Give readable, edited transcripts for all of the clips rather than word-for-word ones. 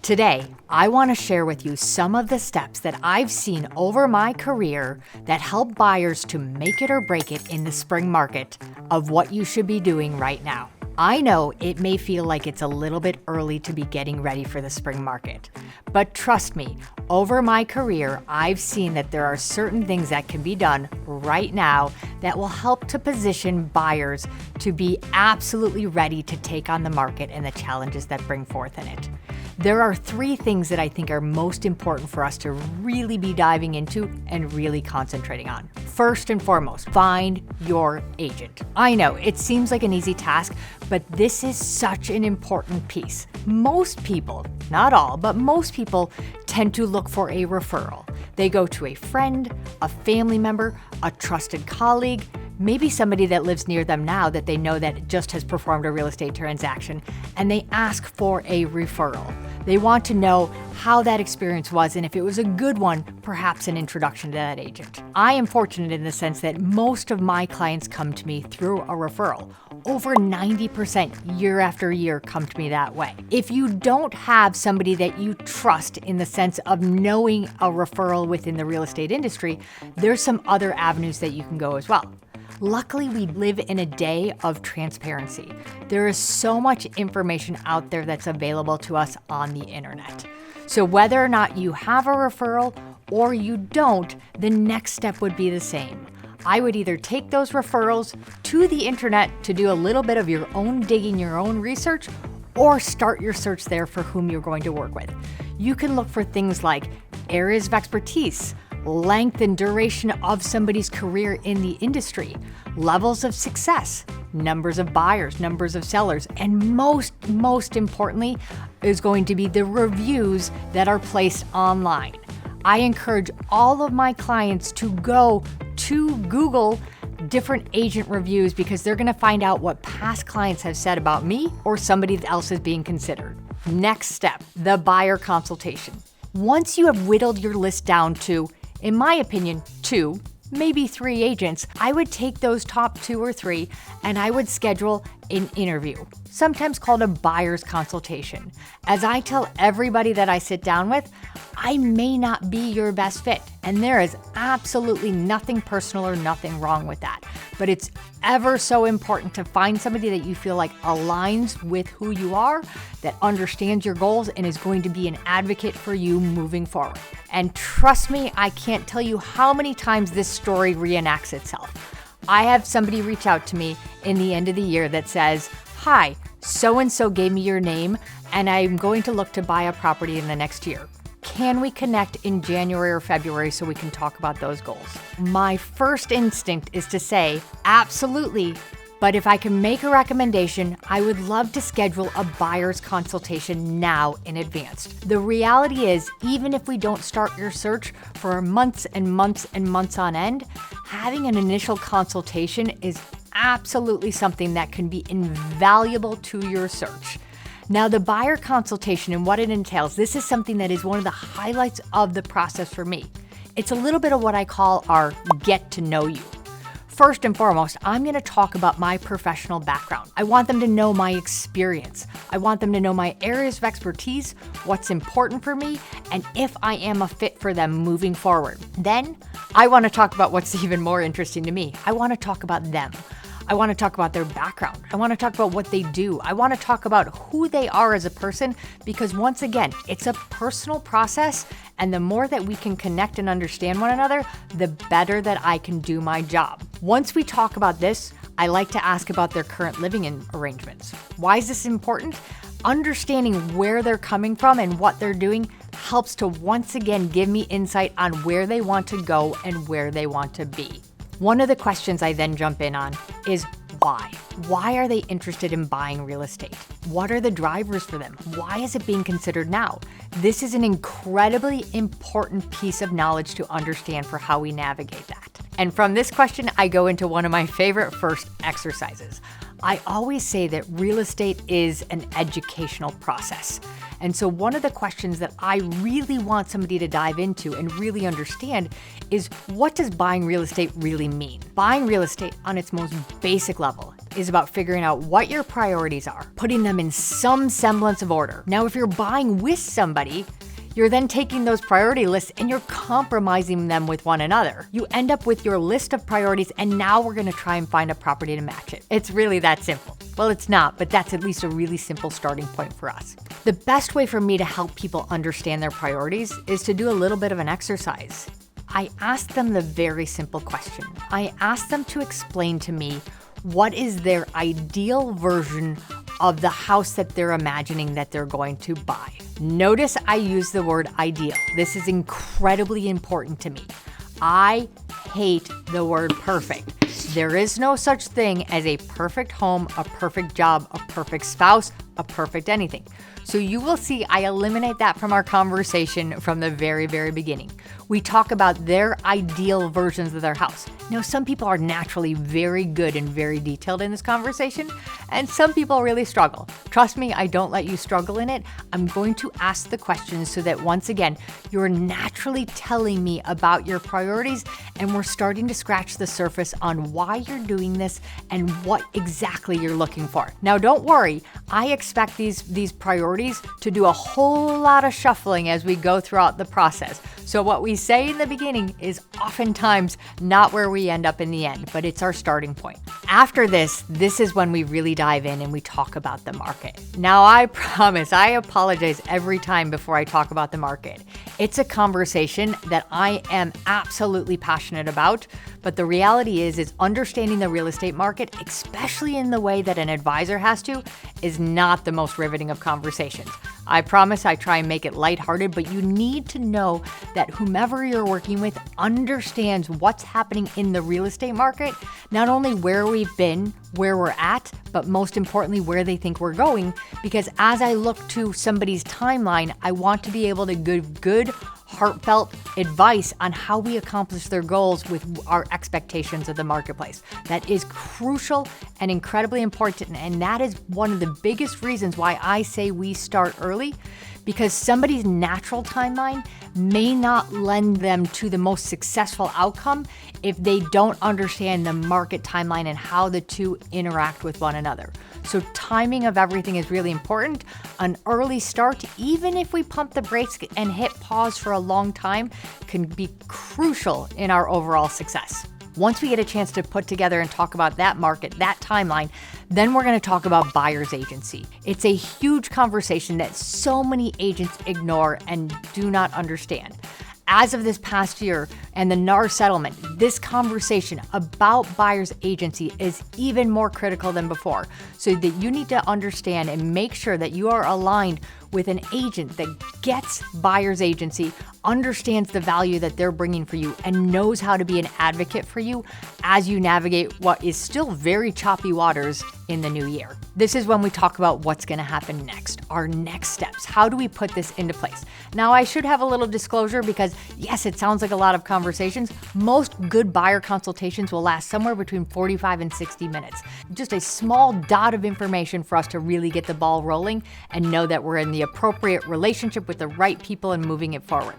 Today, I want to share with you some of the steps that I've seen over my career that help buyers to make it or break it in the spring market of what you should be doing right now. I know it may feel like it's a little bit early to be getting ready for the spring market, but trust me, over my career, I've seen that there are certain things that can be done right now that will help to position buyers to be absolutely ready to take on the market and the challenges that bring forth in it. There are three things that I think are most important for us to really be diving into and really concentrating on. First and foremost, find your agent. I know it seems like an easy task, but this is such an important piece. Most people, not all, but most people tend to look for a referral. They go to a friend, a family member, a trusted colleague, maybe somebody that lives near them now that they know that just has performed a real estate transaction, and they ask for a referral. They want to know how that experience was, and if it was a good one, perhaps an introduction to that agent. I am fortunate in the sense that most of my clients come to me through a referral. Over 90% year after year come to me that way. If you don't have somebody that you trust in the sense of knowing a referral within the real estate industry, there's some other avenues that you can go as well. Luckily, we live in a day of transparency. There is so much information out there that's available to us on the internet. So whether or not you have a referral or you don't, the next step would be the same. I would either take those referrals to the internet to do a little bit of your own digging, your own research, or start your search there for whom you're going to work with. You can look for things like areas of expertise, length and duration of somebody's career in the industry, levels of success, numbers of buyers, numbers of sellers, and most importantly is going to be the reviews that are placed online. I encourage all of my clients to go to Google different agent reviews because they're going to find out what past clients have said about me or somebody else is being considered. Next step, the buyer consultation. Once you have whittled your list down to, in my opinion, 2, maybe 3 agents, I would take those top 2 or 3 and I would schedule an interview, sometimes called a buyer's consultation. As I tell everybody that I sit down with, I may not be your best fit, and there is absolutely nothing personal or nothing wrong with that. But it's ever so important to find somebody that you feel like aligns with who you are, that understands your goals, and is going to be an advocate for you moving forward. And trust me, I can't tell you how many times this story reenacts itself. I have somebody reach out to me in the end of the year that says, "Hi, so-and-so gave me your name, and I'm going to look to buy a property in the next year. Can we connect in January or February so we can talk about those goals?" My first instinct is to say, absolutely, but if I can make a recommendation, I would love to schedule a buyer's consultation now in advance. The reality is, even if we don't start your search for months and months and months on end, having an initial consultation is absolutely something that can be invaluable to your search. Now, the buyer consultation and what it entails, this is something that is one of the highlights of the process for me. It's a little bit of what I call our get to know you. First and foremost, I'm going to talk about my professional background. I want them to know my experience. I want them to know my areas of expertise, what's important for me, and if I am a fit for them moving forward. Then, I want to talk about what's even more interesting to me. I want to talk about them. I want to talk about their background. I want to talk about what they do. I want to talk about who they are as a person because once again, it's a personal process, and the more that we can connect and understand one another, the better that I can do my job. Once we talk about this, I like to ask about their current living arrangements. Why is this important? Understanding where they're coming from and what they're doing helps to once again give me insight on where they want to go and where they want to be. One of the questions I then jump in on is why? Why are they interested in buying real estate? What are the drivers for them? Why is it being considered now? This is an incredibly important piece of knowledge to understand for how we navigate that. And from this question, I go into one of my favorite first exercises. I always say that real estate is an educational process. And so one of the questions that I really want somebody to dive into and really understand is, what does buying real estate really mean? Buying real estate on its most basic level is about figuring out what your priorities are, putting them in some semblance of order. Now, if you're buying with somebody, you're then taking those priority lists and you're compromising them with one another. You end up with your list of priorities, and now we're gonna try and find a property to match it. It's really that simple. Well, it's not, but that's at least a really simple starting point for us. The best way for me to help people understand their priorities is to do a little bit of an exercise. I ask them the very simple question. I ask them to explain to me what is their ideal version of the house that they're imagining that they're going to buy. Notice I use the word ideal. This is incredibly important to me. I hate the word perfect. There is no such thing as a perfect home, a perfect job, a perfect spouse, a perfect anything. So you will see I eliminate that from our conversation from the very, very beginning. We talk about their ideal versions of their house. Now, some people are naturally very good and very detailed in this conversation, and some people really struggle. Trust me, I don't let you struggle in it. I'm going to ask the questions so that once again, you're naturally telling me about your priorities, and we're starting to scratch the surface on why you're doing this and what exactly you're looking for. Now, don't worry, I expect these priorities to do a whole lot of shuffling as we go throughout the process. So what we say in the beginning is oftentimes not where we end up in the end, but it's our starting point. After this is when we really dive in and we talk about the market. Now, I promise, I apologize every time before I talk about the market. It's a conversation that I am absolutely passionate about, but the reality is understanding the real estate market, especially in the way that an advisor has to, is not the most riveting of conversations. I promise I try and make it lighthearted, but you need to know that whomever you're working with understands what's happening in the real estate market, not only where we've been, where we're at, but most importantly, where they think we're going. Because as I look to somebody's timeline, I want to be able to give good, heartfelt advice on how we accomplish their goals with our expectations of the marketplace. That is crucial and incredibly important, and that is one of the biggest reasons why I say we start early, because somebody's natural timeline may not lend them to the most successful outcome if they don't understand the market timeline and how the two interact with one another. So timing of everything is really important. An early start, even if we pump the brakes and hit pause for a long time, can be crucial in our overall success. Once we get a chance to put together and talk about that market, that timeline, then we're going to talk about buyer's agency. It's a huge conversation that so many agents ignore and do not understand. As of this past year and the NAR settlement, this conversation about buyer's agency is even more critical than before, so that you need to understand and make sure that you are aligned with an agent that gets buyer's agency, understands the value that they're bringing for you, and knows how to be an advocate for you as you navigate what is still very choppy waters in the new year. This is when we talk about what's going to happen next, our next steps. How do we put this into place? Now, I should have a little disclosure because, yes, it sounds like a lot of conversations. Most good buyer consultations will last somewhere between 45 and 60 minutes. Just a small dot of information for us to really get the ball rolling and know that we're in the appropriate relationship with the right people and moving it forward.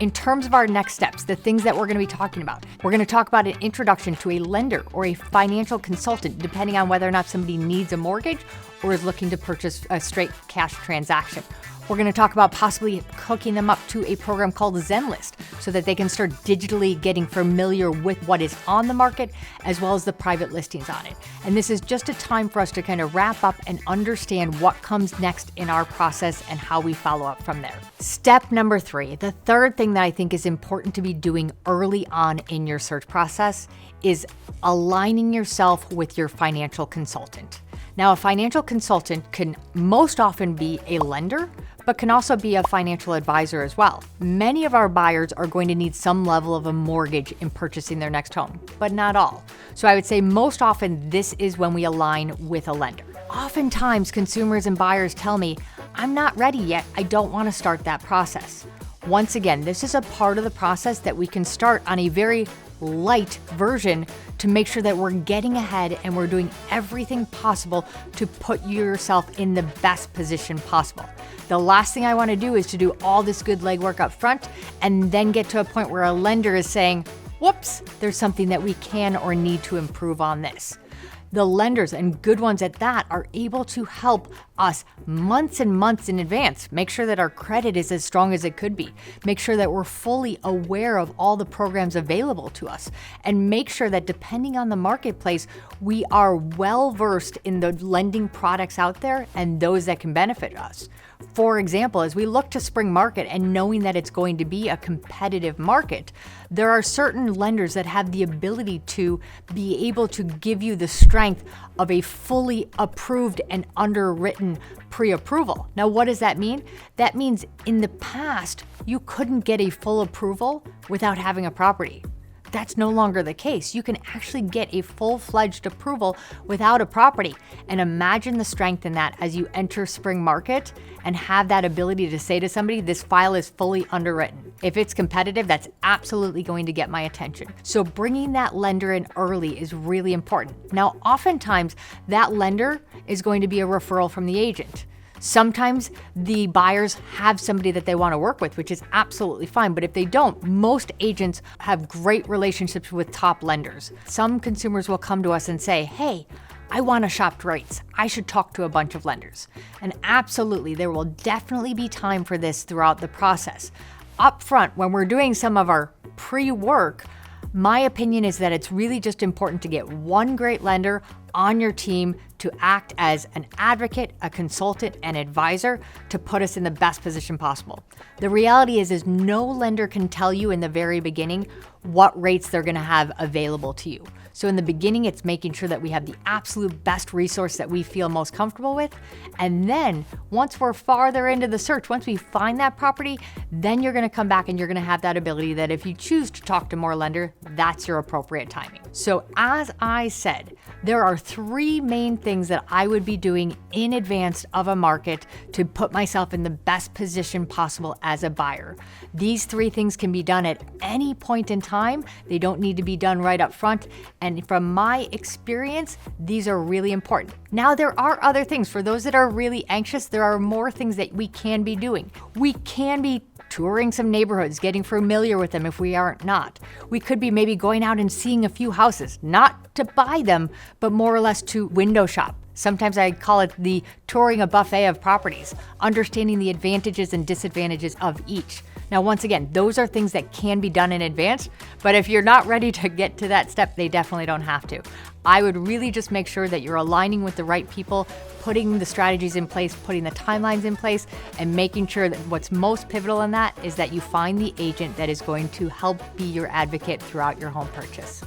In terms of our next steps, the things that we're going to be talking about, we're going to talk about an introduction to a lender or a financial consultant, depending on whether or not somebody needs a mortgage or is looking to purchase a straight cash transaction. We're going to talk about possibly hooking them up to a program called ZenList so that they can start digitally getting familiar with what is on the market as well as the private listings on it. And this is just a time for us to kind of wrap up and understand what comes next in our process and how we follow up from there. Step number 3, the third thing that I think is important to be doing early on in your search process is aligning yourself with your financial consultant. Now, a financial consultant can most often be a lender, but can also be a financial advisor as well. Many of our buyers are going to need some level of a mortgage in purchasing their next home, but not all. So I would say most often this is when we align with a lender. Oftentimes, consumers and buyers tell me, I'm not ready yet, I don't want to start that process. Once again, this is a part of the process that we can start on a very light version to make sure that we're getting ahead and we're doing everything possible to put yourself in the best position possible. The last thing I want to do is to do all this good legwork up front and then get to a point where a lender is saying, whoops, there's something that we can or need to improve on this. The lenders, and good ones at that, are able to help us months and months in advance. Make sure that our credit is as strong as it could be. Make sure that we're fully aware of all the programs available to us. And make sure that depending on the marketplace, we are well versed in the lending products out there and those that can benefit us. For example, as we look to spring market and knowing that it's going to be a competitive market, there are certain lenders that have the ability to be able to give you the strength of a fully approved and underwritten pre-approval. Now, what does that mean? That means in the past, you couldn't get a full approval without having a property. That's no longer the case. You can actually get a full-fledged approval without a property. And imagine the strength in that as you enter spring market and have that ability to say to somebody, this file is fully underwritten. If it's competitive, that's absolutely going to get my attention. So bringing that lender in early is really important. Now, oftentimes that lender is going to be a referral from the agent. Sometimes the buyers have somebody that they want to work with, which is absolutely fine. But if they don't, most agents have great relationships with top lenders. Some consumers will come to us and say, hey, I want to shop rates. I should talk to a bunch of lenders. And absolutely, there will definitely be time for this throughout the process. Up front, when we're doing some of our pre-work, my opinion is that it's really just important to get one great lender on your team to act as an advocate, a consultant, and advisor to put us in the best position possible. The reality is no lender can tell you in the very beginning what rates they're going to have available to you. So in the beginning, it's making sure that we have the absolute best resource that we feel most comfortable with. And then once we're farther into the search, once we find that property, then you're going to come back and you're going to have that ability that if you choose to talk to more lender, that's your appropriate timing. So as I said, there are three main things that I would be doing in advance of a market to put myself in the best position possible as a buyer. These three things can be done at any point in time. They don't need to be done right up front. And from my experience, these are really important. Now, there are other things. For those that are really anxious, there are more things that we can be doing. We can be touring some neighborhoods, getting familiar with them if we aren't not. We could be maybe going out and seeing a few houses, not to buy them, but more or less to window shop. Sometimes I call it the touring a buffet of properties, understanding the advantages and disadvantages of each. Now, once again, those are things that can be done in advance, but if you're not ready to get to that step, they definitely don't have to. I would really just make sure that you're aligning with the right people, putting the strategies in place, putting the timelines in place, and making sure that what's most pivotal in that is that you find the agent that is going to help be your advocate throughout your home purchase.